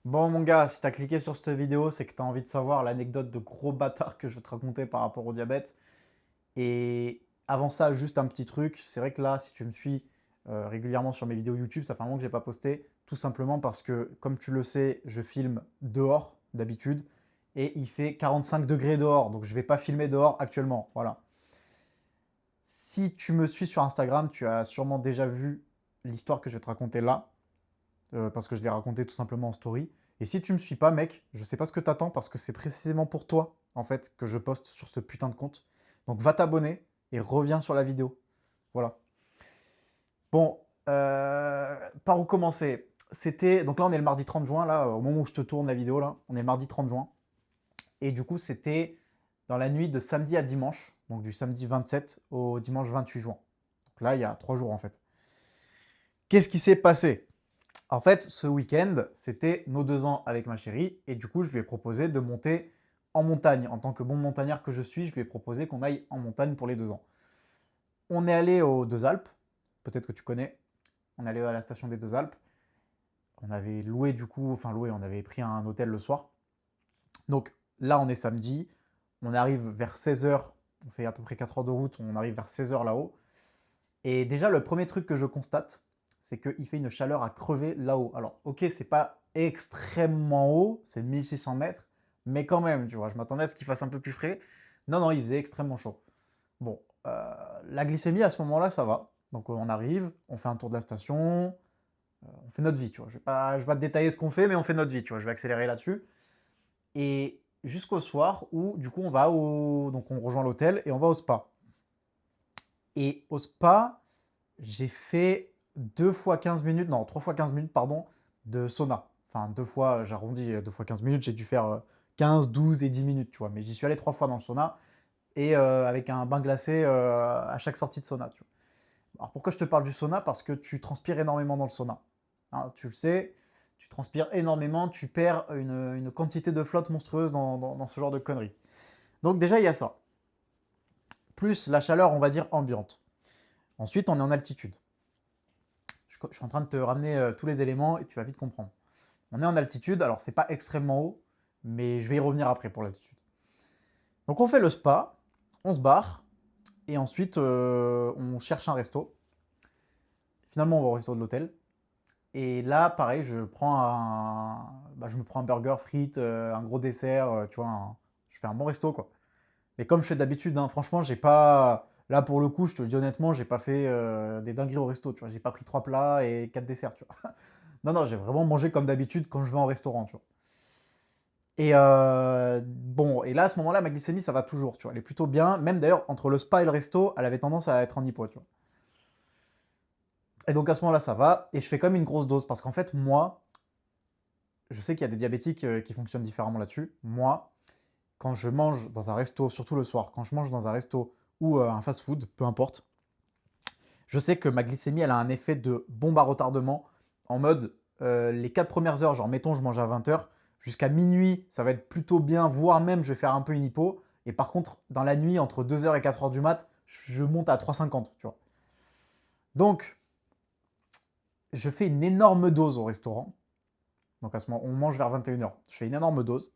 Bon mon gars, si t'as cliqué sur cette vidéo, c'est que t'as envie de savoir l'anecdote de gros bâtard que je vais te raconter par rapport au diabète. Et avant ça, juste un petit truc. C'est vrai que là, si tu me suis régulièrement sur mes vidéos YouTube, ça fait un moment que j'ai pas posté. Tout simplement parce que, comme tu le sais, je filme dehors d'habitude. Et il fait 45 degrés dehors. Donc je vais pas filmer dehors actuellement. Voilà. Si tu me suis sur Instagram, tu as sûrement déjà vu l'histoire que je vais te raconter là. Parce que je l'ai raconté tout simplement en story. Et si tu me suis pas, mec, je sais pas ce que t'attends parce que c'est précisément pour toi, en fait, que je poste sur ce putain de compte. Donc va t'abonner et reviens sur la vidéo. Voilà. Bon, par où commencer? C'était. Donc là, on est le mardi 30 juin, là, au moment où je te tourne la vidéo, là. On est le mardi 30 juin. Et du coup, c'était dans la nuit de samedi à dimanche. Donc du samedi 27 au dimanche 28 juin. Donc là, il y a 3 jours, en fait. Qu'est-ce qui s'est passé? En fait, ce week-end, c'était nos 2 ans avec ma chérie, et du coup, je lui ai proposé de monter en montagne. En tant que bon montagnard que je suis, je lui ai proposé qu'on aille en montagne pour les 2 ans. On est allé aux Deux Alpes, peut-être que tu connais. On est allé à la station des Deux Alpes. On avait loué du coup, enfin loué, on avait pris un hôtel le soir. Donc là, on est samedi, on arrive vers 16 h, on fait à peu près 4 heures de route, on arrive vers 16 h là-haut. Et déjà, le premier truc que je constate, c'est qu'il fait une chaleur à crever là-haut. Alors, ok, c'est pas extrêmement haut, c'est 1600 mètres, mais quand même, tu vois, je m'attendais à ce qu'il fasse un peu plus frais. Non, non, il faisait extrêmement chaud. Bon, la glycémie à ce moment-là, ça va. Donc on arrive, on fait un tour de la station, on fait notre vie, tu vois. Je vais pas te détailler ce qu'on fait, mais on fait notre vie, tu vois. Je vais accélérer là-dessus. Et jusqu'au soir où, du coup, donc on rejoint l'hôtel et on va au spa. Et au spa, j'ai fait 2 fois 15 minutes, non, 3 fois 15 minutes, pardon, de sauna. Enfin, 2 fois, j'arrondis, 2 fois 15 minutes, j'ai dû faire 15, 12 et 10 minutes, tu vois. Mais j'y suis allé 3 fois dans le sauna et avec un bain glacé à chaque sortie de sauna, tu vois. Alors pourquoi je te parle du sauna? Parce que tu transpires énormément dans le sauna. Hein, tu le sais, tu transpires énormément, tu perds une quantité de flotte monstrueuse dans ce genre de conneries. Donc déjà, il y a ça. Plus la chaleur, on va dire, ambiante. Ensuite, on est en altitude. Je suis en train de te ramener tous les éléments et tu vas vite comprendre. On est en altitude, alors c'est pas extrêmement haut, mais je vais y revenir après pour l'altitude. Donc on fait le spa, on se barre, et ensuite on cherche un resto. Finalement, on va au resto de l'hôtel. Et là, pareil, je me prends un burger, frites, un gros dessert, tu vois, je fais un bon resto, quoi. Mais comme je fais d'habitude, hein, franchement, j'ai pas. Là, pour le coup, je te le dis honnêtement, j'ai pas fait des dingueries au resto, tu vois. J'ai pas pris 3 plats et 4 desserts, tu vois. Non, non, j'ai vraiment mangé comme d'habitude quand je vais en restaurant, tu vois. Et bon, et là, à ce moment-là, ma glycémie, ça va toujours, tu vois. Elle est plutôt bien. Même d'ailleurs, entre le spa et le resto, elle avait tendance à être en hypo, tu vois. Et donc à ce moment-là, ça va. Et je fais quand même une grosse dose. Parce qu'en fait, moi, je sais qu'il y a des diabétiques qui fonctionnent différemment là-dessus. Moi, quand je mange dans un resto, surtout le soir, quand je mange dans un resto ou un fast-food, peu importe, je sais que ma glycémie, elle a un effet de bombe à retardement en mode les 4 premières heures, genre mettons je mange à 20 h, jusqu'à minuit, ça va être plutôt bien, voire même je vais faire un peu une hypo. Et par contre, dans la nuit, entre 2 h et 4 h du mat, je monte à 3,50, tu vois. Donc, je fais une énorme dose au restaurant. Donc à ce moment, on mange vers 21 h. Je fais une énorme dose.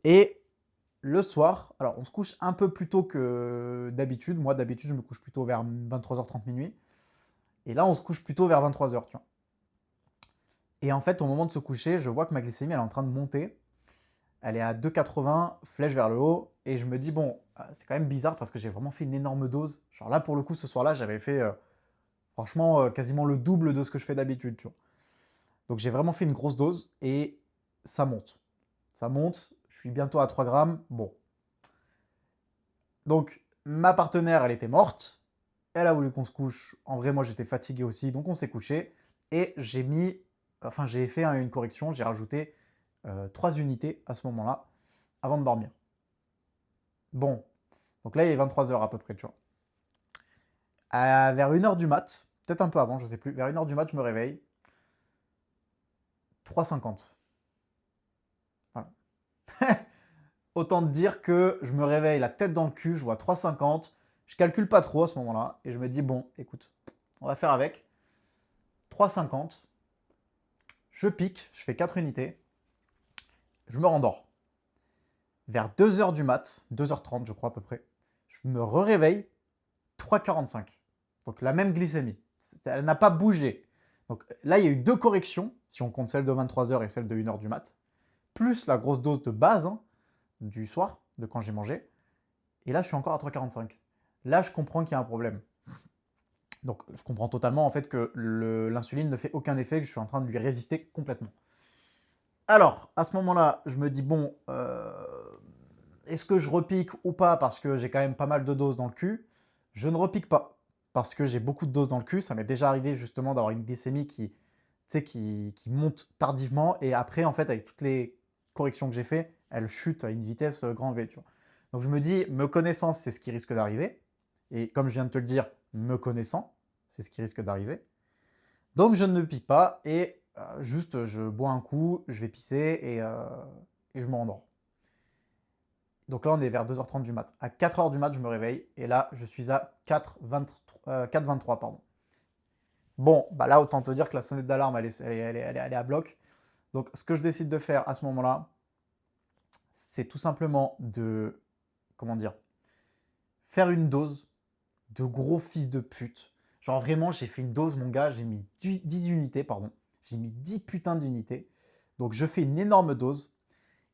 Et le soir, alors on se couche un peu plus tôt que d'habitude. Moi, d'habitude, je me couche plutôt vers 23 h 30 minuit. Et là, on se couche plutôt vers 23 h, tu vois. Et en fait, au moment de se coucher, je vois que ma glycémie, elle est en train de monter. Elle est à 2,80, flèche vers le haut. Et je me dis, bon, c'est quand même bizarre parce que j'ai vraiment fait une énorme dose. Genre là, pour le coup, ce soir-là, j'avais fait, franchement, quasiment le double de ce que je fais d'habitude, tu vois. Donc j'ai vraiment fait une grosse dose et ça monte. Ça monte, je suis bientôt à 3 grammes. Bon. Donc ma partenaire, elle était morte. Elle a voulu qu'on se couche. En vrai, moi, j'étais fatigué aussi. Donc on s'est couché. Et j'ai fait une correction. J'ai rajouté 3 unités à ce moment-là, avant de dormir. Bon, donc là, il est 23 heures à peu près, tu vois. Vers 1 h du mat, peut-être un peu avant, je sais plus, vers 1 h du mat, je me réveille, 3,50. Voilà. Autant te dire que je me réveille la tête dans le cul, je vois 3,50, je calcule pas trop à ce moment-là, et je me dis, bon, écoute, on va faire avec. 3,50, Je pique, je fais 4 unités, je me rendors. Vers 2h du mat, 2h30 je crois à peu près, je me réveille 3h45. Donc la même glycémie. Elle n'a pas bougé. Donc là, il y a eu 2 corrections, si on compte celle de 23h et celle de 1h du mat, plus la grosse dose de base hein, du soir, de quand j'ai mangé. Et là, je suis encore à 3h45. Là, je comprends qu'il y a un problème. Donc je comprends totalement en fait que l'insuline ne fait aucun effet, que je suis en train de lui résister complètement. Alors, à ce moment-là, je me dis, bon, est-ce que je repique ou pas parce que j'ai quand même pas mal de doses dans le cul? Je ne repique pas parce que j'ai beaucoup de doses dans le cul. Ça m'est déjà arrivé justement d'avoir une glycémie qui monte tardivement et après, en fait, avec toutes les corrections que j'ai fait, elle chute à une vitesse grand V, tu vois. Donc je me dis, me connaissant, c'est ce qui risque d'arriver. Et comme je viens de te le dire, me connaissant, c'est ce qui risque d'arriver. Donc je ne pique pas et juste je bois un coup, je vais pisser et je me rendors. Donc là on est vers 2h30 du mat. À 4h du mat je me réveille et là je suis à 4h23 pardon. Bon, bah là autant te dire que la sonnette d'alarme elle est à bloc. Donc ce que je décide de faire à ce moment-là, c'est tout simplement de, comment dire, faire une dose de gros fils de pute. Genre vraiment, j'ai fait une dose, mon gars, j'ai mis 10 unités, pardon. J'ai mis 10 putains d'unités. Donc je fais une énorme dose.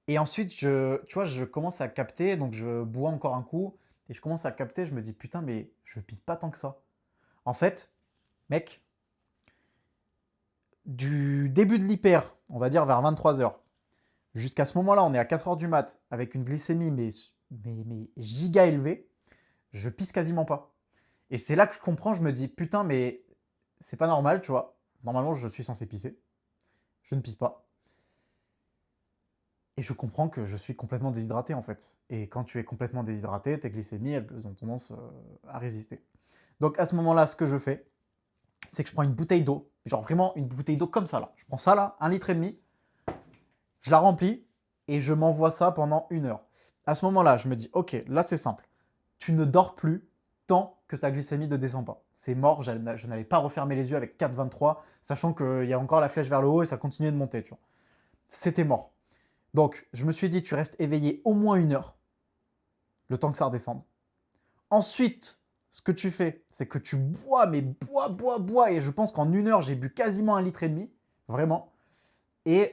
Et ensuite, tu vois, je commence à capter, donc je bois encore un coup. Et je commence à capter, je me dis, putain, mais je pisse pas tant que ça. En fait, mec, du début de l'hyper, on va dire vers 23h, jusqu'à ce moment-là, on est à 4h du mat, avec une glycémie mais giga élevée, je pisse quasiment pas. Et c'est là que je comprends, je me dis, putain, mais c'est pas normal, tu vois. Normalement, je suis censé pisser. Je ne pisse pas. Et je comprends que je suis complètement déshydraté, en fait. Et quand tu es complètement déshydraté, tes glycémies, elles ont tendance à résister. Donc, à ce moment-là, ce que je fais, c'est que je prends une bouteille d'eau. Genre vraiment une bouteille d'eau comme ça, là. Je prends ça, là, 1,5 litre. Je la remplis et je m'envoie ça pendant 1 heure. À ce moment-là, je me dis, ok, là, c'est simple. Tu ne dors plus tant que ta glycémie ne descend pas. C'est mort, je n'allais pas refermer les yeux avec 4,23, sachant qu'il y a encore la flèche vers le haut et ça continuait de monter, tu vois. C'était mort. Donc, je me suis dit, tu restes éveillé au moins 1 heure, le temps que ça redescende. Ensuite, ce que tu fais, c'est que tu bois, mais bois, et je pense qu'en 1 heure, j'ai bu quasiment 1,5 litre, vraiment. Et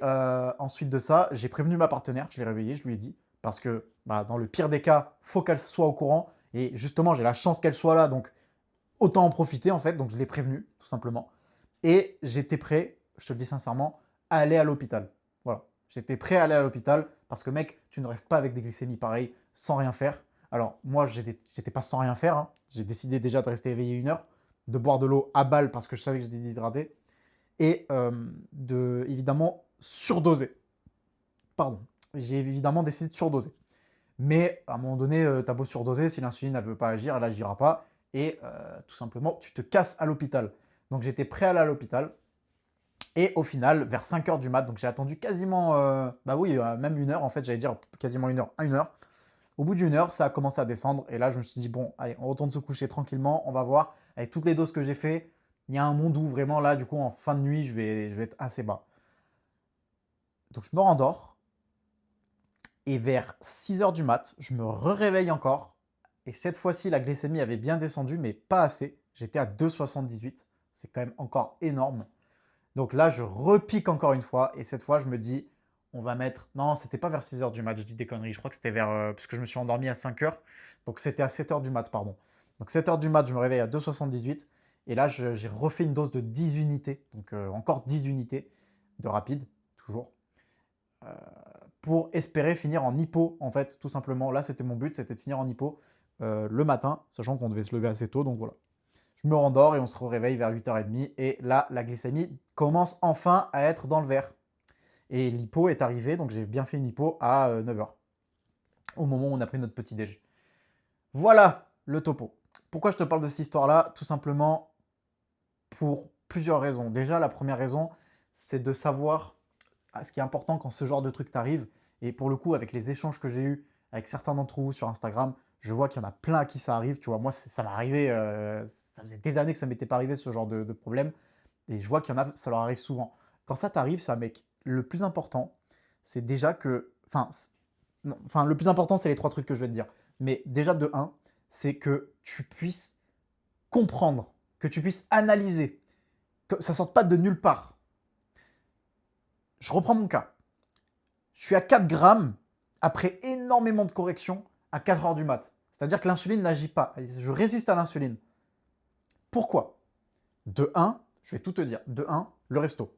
ensuite de ça, j'ai prévenu ma partenaire, je l'ai réveillée, je lui ai dit, parce que bah, dans le pire des cas, faut qu'elle soit au courant, et justement, j'ai la chance qu'elle soit là, donc autant en profiter en fait, donc je l'ai prévenu, tout simplement. Et j'étais prêt, je te le dis sincèrement, à aller à l'hôpital. Voilà, j'étais prêt à aller à l'hôpital, parce que mec, tu ne restes pas avec des glycémies pareilles, sans rien faire. Alors moi, j'étais pas sans rien faire, hein. J'ai décidé déjà de rester éveillé 1 heure, de boire de l'eau à balle, parce que je savais que j'étais déshydraté, et de, évidemment, surdoser. Pardon, j'ai évidemment décidé de surdoser. Mais à un moment donné, t'as beau surdoser, si l'insuline ne veut pas agir, elle n'agira pas. Et tout simplement, tu te casses à l'hôpital. Donc j'étais prêt à aller à l'hôpital. Et au final, vers 5h du mat, donc j'ai attendu quasiment, bah oui, même 1 heure, en fait, j'allais dire quasiment 1 heure, 1 heure. Au bout d'1 heure, ça a commencé à descendre. Et là, je me suis dit, bon, allez, on retourne se coucher tranquillement, on va voir. Avec toutes les doses que j'ai fait, il y a un monde où vraiment là, du coup, en fin de nuit, je vais être assez bas. Donc je me rendors. Et vers 6h du mat, je me réveille encore. Et cette fois-ci, la glycémie avait bien descendu, mais pas assez. J'étais à 2,78. C'est quand même encore énorme. Donc là, je repique encore une fois. Et cette fois, je me dis, on va mettre... Non, c'était pas vers 6h du mat, je dis des conneries. Je crois que c'était vers... puisque je me suis endormi à 5h. Donc c'était à 7h du mat, pardon. Donc 7h du mat, je me réveille à 2,78. Et là, j'ai refait une dose de 10 unités. Donc encore 10 unités de rapide, toujours. Pour espérer finir en hypo, en fait, tout simplement. Là, c'était mon but, c'était de finir en hypo le matin, sachant qu'on devait se lever assez tôt, donc voilà. Je me rendors et on se réveille vers 8h30, et là, la glycémie commence enfin à être dans le vert. Et l'hypo est arrivée, donc j'ai bien fait une hypo à 9h, au moment où on a pris notre petit déj. Voilà le topo. Pourquoi je te parle de cette histoire-là? Tout simplement pour plusieurs raisons. Déjà, la première raison, c'est de savoir ce qui est important quand ce genre de truc t'arrive. Et pour le coup, avec les échanges que j'ai eus avec certains d'entre vous sur Instagram, je vois qu'il y en a plein à qui ça arrive. Tu vois, moi, ça m'est arrivé, ça faisait des années que ça ne m'était pas arrivé ce genre de problème. Et je vois qu'il y en a, ça leur arrive souvent. Quand ça t'arrive, ça, mec, le plus important, c'est déjà que... Enfin, non, enfin, le plus important, c'est les 3 trucs que je vais te dire. Mais déjà, de un, c'est que tu puisses comprendre, que tu puisses analyser, que ça sorte pas de nulle part. Je reprends mon cas. Je suis à 4 grammes après énormément de corrections à 4 heures du mat. C'est-à-dire que l'insuline n'agit pas. Je résiste à l'insuline. Pourquoi? De un, je vais tout te dire. De un, le resto.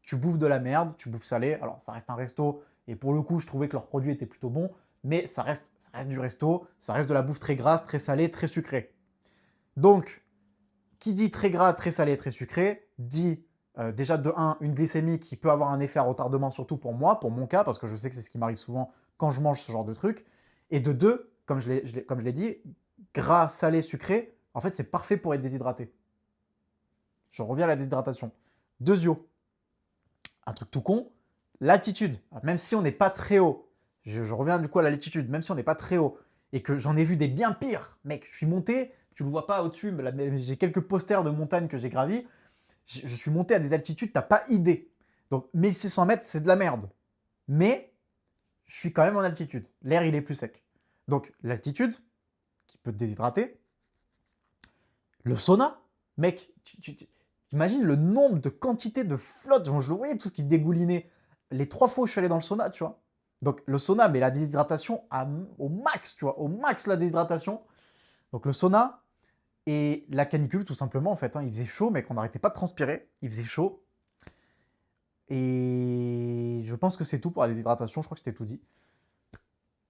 Tu bouffes de la merde, tu bouffes salé. Alors, ça reste un resto. Et pour le coup, je trouvais que leurs produits étaient plutôt bons. Mais ça reste du resto. Ça reste de la bouffe très grasse, très salée, très sucrée. Donc, qui dit très gras, très salé, très sucré, dit déjà de un, une glycémie qui peut avoir un effet à retardement, surtout pour moi, pour mon cas, parce que je sais que c'est ce qui m'arrive souvent quand je mange ce genre de truc. Et de deux, comme je l'ai dit, gras, salé, sucré, en fait, c'est parfait pour être déshydraté. Je reviens à la déshydratation. Deuxio, un truc tout con, l'altitude. Même si on n'est pas très haut, je reviens du coup à l'altitude, même si on n'est pas très haut, et que j'en ai vu des bien pires, mec, je suis monté, tu le vois pas au-dessus, mais j'ai quelques posters de montagnes que j'ai gravis, je suis monté à des altitudes, t'as pas idée. Donc 1600 mètres, c'est de la merde. Mais je suis quand même en altitude. L'air, il est plus sec. Donc l'altitude, qui peut te déshydrater. Le sauna, mec, tu imagines le nombre de quantités de flotte. Je le voyais, tout ce qui dégoulinait. Les 3 fois où je suis allé dans le sauna, tu vois. Donc le sauna, mais la déshydratation au max, tu vois. Au max, la déshydratation. Donc le sauna et la canicule, tout simplement, en fait. Hein. Il faisait chaud, mec, on n'arrêtait pas de transpirer. Il faisait chaud. Et je pense que c'est tout pour la déshydratation. Je crois que je t'ai tout dit.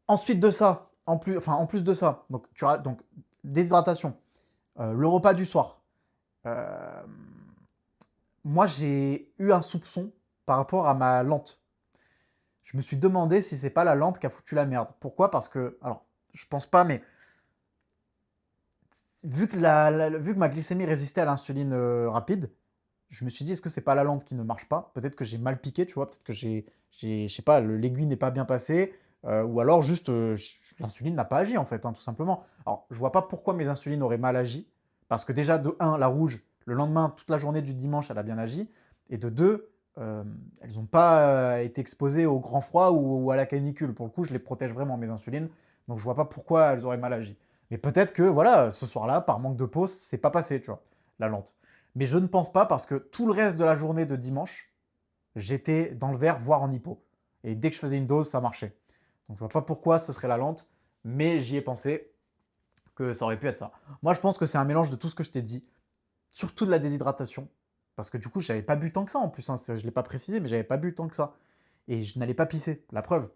Ensuite de ça, en plus de ça, donc tu as donc déshydratation, le repas du soir. Euh, Moi, j'ai eu un soupçon par rapport à ma lente. Je me suis demandé si c'est pas la lente qui a foutu la merde. Pourquoi? Parce que, alors, je pense pas, mais vu que ma glycémie résistait à l'insuline rapide, je me suis dit, est-ce que c'est pas la lente qui ne marche pas? Peut-être que j'ai mal piqué, tu vois, peut-être que je sais pas, l'aiguille n'est pas bien passée, ou alors juste l'insuline n'a pas agi en fait, hein, tout simplement. Alors, je vois pas pourquoi mes insulines auraient mal agi, parce que déjà, de un, la rouge, le lendemain, toute la journée du dimanche, elle a bien agi, et de deux, elles n'ont pas été exposées au grand froid ou à la canicule. Pour le coup, je les protège vraiment, mes insulines, donc je vois pas pourquoi elles auraient mal agi. Mais peut-être que, voilà, ce soir-là, par manque de pause, c'est pas passé, tu vois, la lente. Mais je ne pense pas parce que tout le reste de la journée de dimanche, j'étais dans le vert, voire en hypo. Et dès que je faisais une dose, ça marchait. Donc je ne vois pas pourquoi ce serait la lente, mais j'y ai pensé que ça aurait pu être ça. Moi, je pense que c'est un mélange de tout ce que je t'ai dit, surtout de la déshydratation, parce que du coup, je n'avais pas bu tant que ça en plus. Hein. Je ne l'ai pas précisé, mais j'avais pas bu tant que ça. Et je n'allais pas pisser, la preuve.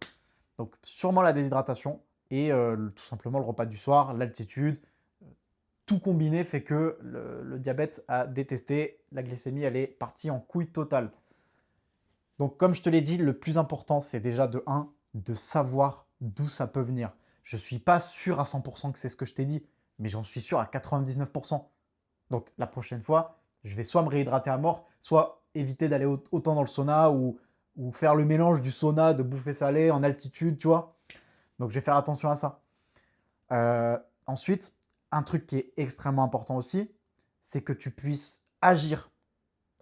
Donc sûrement la déshydratation et tout simplement le repas du soir, l'altitude, tout combiné fait que le diabète a détesté, la glycémie, elle est partie en couille totale. Donc comme je te l'ai dit, le plus important, c'est déjà de un, de savoir d'où ça peut venir. Je ne suis pas sûr à 100% que c'est ce que je t'ai dit, mais j'en suis sûr à 99%. Donc la prochaine fois, je vais soit me réhydrater à mort, soit éviter d'aller autant dans le sauna ou faire le mélange du sauna, de bouffer salé en altitude, tu vois. Donc je vais faire attention à ça. Ensuite, un truc qui est extrêmement important aussi, c'est que tu puisses agir,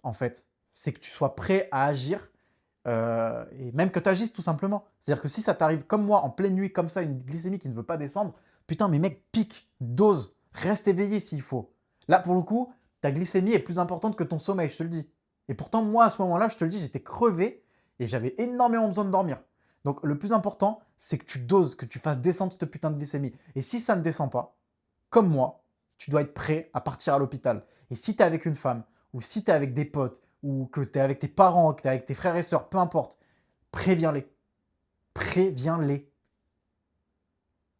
en fait. C'est que tu sois prêt à agir et même que tu agisses tout simplement. C'est-à-dire que si ça t'arrive comme moi, en pleine nuit, comme ça, une glycémie qui ne veut pas descendre, putain, mais mec, pique, dose, reste éveillé s'il faut. Là, pour le coup, ta glycémie est plus importante que ton sommeil, je te le dis. Et pourtant, moi, à ce moment-là, je te le dis, j'étais crevé et j'avais énormément besoin de dormir. Donc, le plus important, c'est que tu doses, que tu fasses descendre cette putain de glycémie. Et si ça ne descend pas, comme moi, tu dois être prêt à partir à l'hôpital. Et si tu es avec une femme, ou si tu es avec des potes, ou que tu es avec tes parents, que tu es avec tes frères et sœurs, peu importe, préviens-les. Préviens-les.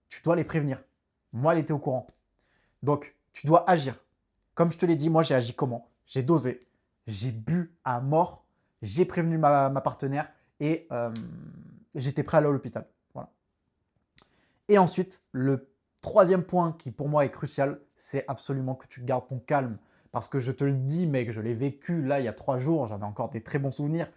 Tu dois les prévenir. Moi, elle était au courant. Donc, tu dois agir. Comme je te l'ai dit, moi, j'ai agi comment? J'ai dosé. J'ai bu à mort. J'ai prévenu ma partenaire et j'étais prêt à aller à l'hôpital. Voilà. Et ensuite, le troisième point qui pour moi est crucial, c'est absolument que tu gardes ton calme. Parce que je te le dis, mec, je l'ai vécu là il y a 3 jours, j'avais encore des très bons souvenirs.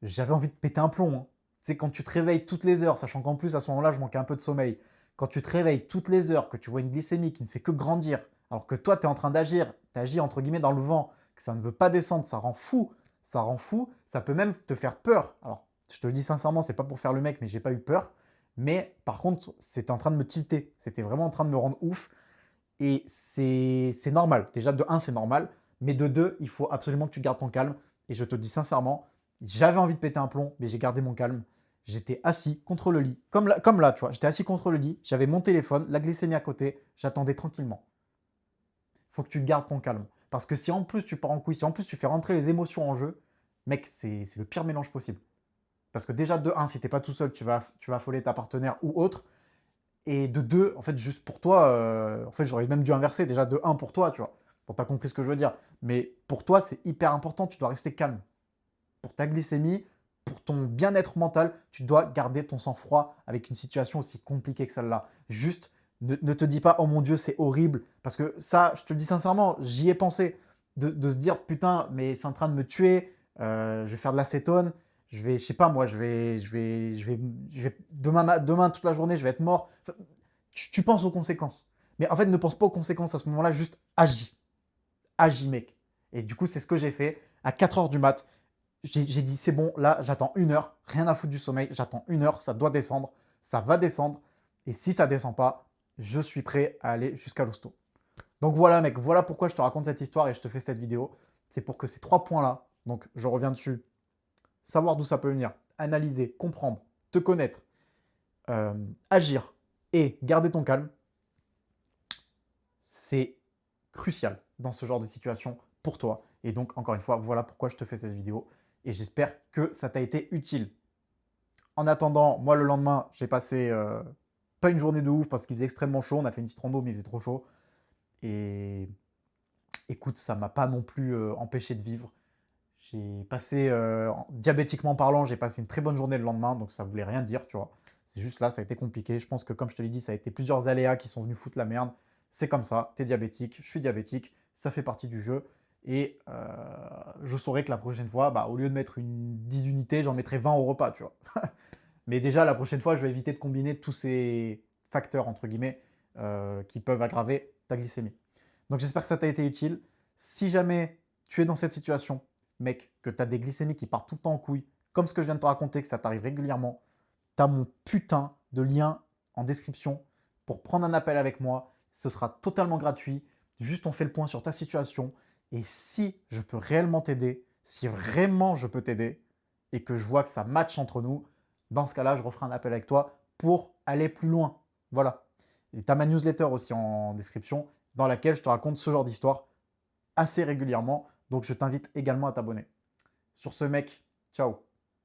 J'avais envie de péter un plomb. Hein. Tu sais, quand tu te réveilles toutes les heures, sachant qu'en plus à ce moment-là, je manquais un peu de sommeil. Quand tu te réveilles toutes les heures, que tu vois une glycémie qui ne fait que grandir, alors que toi, tu es en train d'agir, tu agis entre guillemets dans le vent, que ça ne veut pas descendre, ça rend fou. ça rend fou, ça peut même te faire peur. Alors, je te le dis sincèrement, c'est pas pour faire le mec, mais j'ai pas eu peur. Mais par contre, c'était en train de me tilter. C'était vraiment en train de me rendre ouf. Et c'est normal. Déjà, de un, c'est normal. Mais de deux, il faut absolument que tu gardes ton calme. Et je te dis sincèrement, j'avais envie de péter un plomb, mais j'ai gardé mon calme. J'étais assis contre le lit. Comme là, tu vois. J'étais assis contre le lit. J'avais mon téléphone, la glycémie à côté. J'attendais tranquillement. Il faut que tu gardes ton calme. Parce que si en plus tu pars en couille, si en plus tu fais rentrer les émotions en jeu, mec, c'est le pire mélange possible. Parce que déjà, de un, si t'es pas tout seul, tu vas affoler ta partenaire ou autre. Et de deux, en fait, juste pour toi, en fait, j'aurais même dû inverser. Déjà, de un pour toi, tu vois. Pour t'as compris ce que je veux dire. Mais pour toi, c'est hyper important. Tu dois rester calme. Pour ta glycémie, pour ton bien-être mental, tu dois garder ton sang-froid avec une situation aussi compliquée que celle-là. Juste, ne te dis pas, oh mon Dieu, c'est horrible. Parce que ça, je te le dis sincèrement, j'y ai pensé. De se dire, putain, mais c'est en train de me tuer. Je vais faire de l'acétone. Je sais pas moi, demain toute la journée, je vais être mort. Enfin, tu penses aux conséquences. Mais en fait, ne pense pas aux conséquences à ce moment-là, juste agis. Agis, mec. Et du coup, c'est ce que j'ai fait. À 4 heures du mat, j'ai dit, c'est bon, là, j'attends 1 heure. Rien à foutre du sommeil. J'attends 1 heure, ça doit descendre. Ça va descendre. Et si ça descend pas, je suis prêt à aller jusqu'à l'hosto. Donc voilà, mec, voilà pourquoi je te raconte cette histoire et je te fais cette vidéo. C'est pour que ces 3 points-là, donc je reviens dessus, savoir d'où ça peut venir, analyser, comprendre, te connaître, agir et garder ton calme, c'est crucial dans ce genre de situation pour toi. Et donc, encore une fois, voilà pourquoi je te fais cette vidéo. Et j'espère que ça t'a été utile. En attendant, moi, le lendemain, j'ai passé pas une journée de ouf parce qu'il faisait extrêmement chaud. On a fait une petite rando, mais il faisait trop chaud. Et écoute, ça m'a pas non plus empêché de vivre. J'ai passé, diabétiquement parlant, j'ai passé une très bonne journée le lendemain, donc ça voulait rien dire, tu vois. C'est juste là, ça a été compliqué. Je pense que comme je te l'ai dit, ça a été plusieurs aléas qui sont venus foutre la merde. C'est comme ça, t'es diabétique, je suis diabétique, ça fait partie du jeu. Et je saurais que la prochaine fois, bah, au lieu de mettre 10 unités, j'en mettrai 20 au repas, tu vois. Mais déjà, la prochaine fois, je vais éviter de combiner tous ces facteurs, entre guillemets, qui peuvent aggraver ta glycémie. Donc j'espère que ça t'a été utile. Si jamais tu es dans cette situation, mec, que tu as des glycémies qui partent tout le temps en couille, comme ce que je viens de te raconter, que ça t'arrive régulièrement, tu as mon putain de lien en description pour prendre un appel avec moi. Ce sera totalement gratuit. Juste, on fait le point sur ta situation. Et si je peux réellement t'aider, si vraiment je peux t'aider et que je vois que ça match entre nous, dans ce cas-là, je referai un appel avec toi pour aller plus loin. Voilà. Et tu as ma newsletter aussi en description dans laquelle je te raconte ce genre d'histoire assez régulièrement. Donc, je t'invite également à t'abonner. Sur ce, mec, ciao.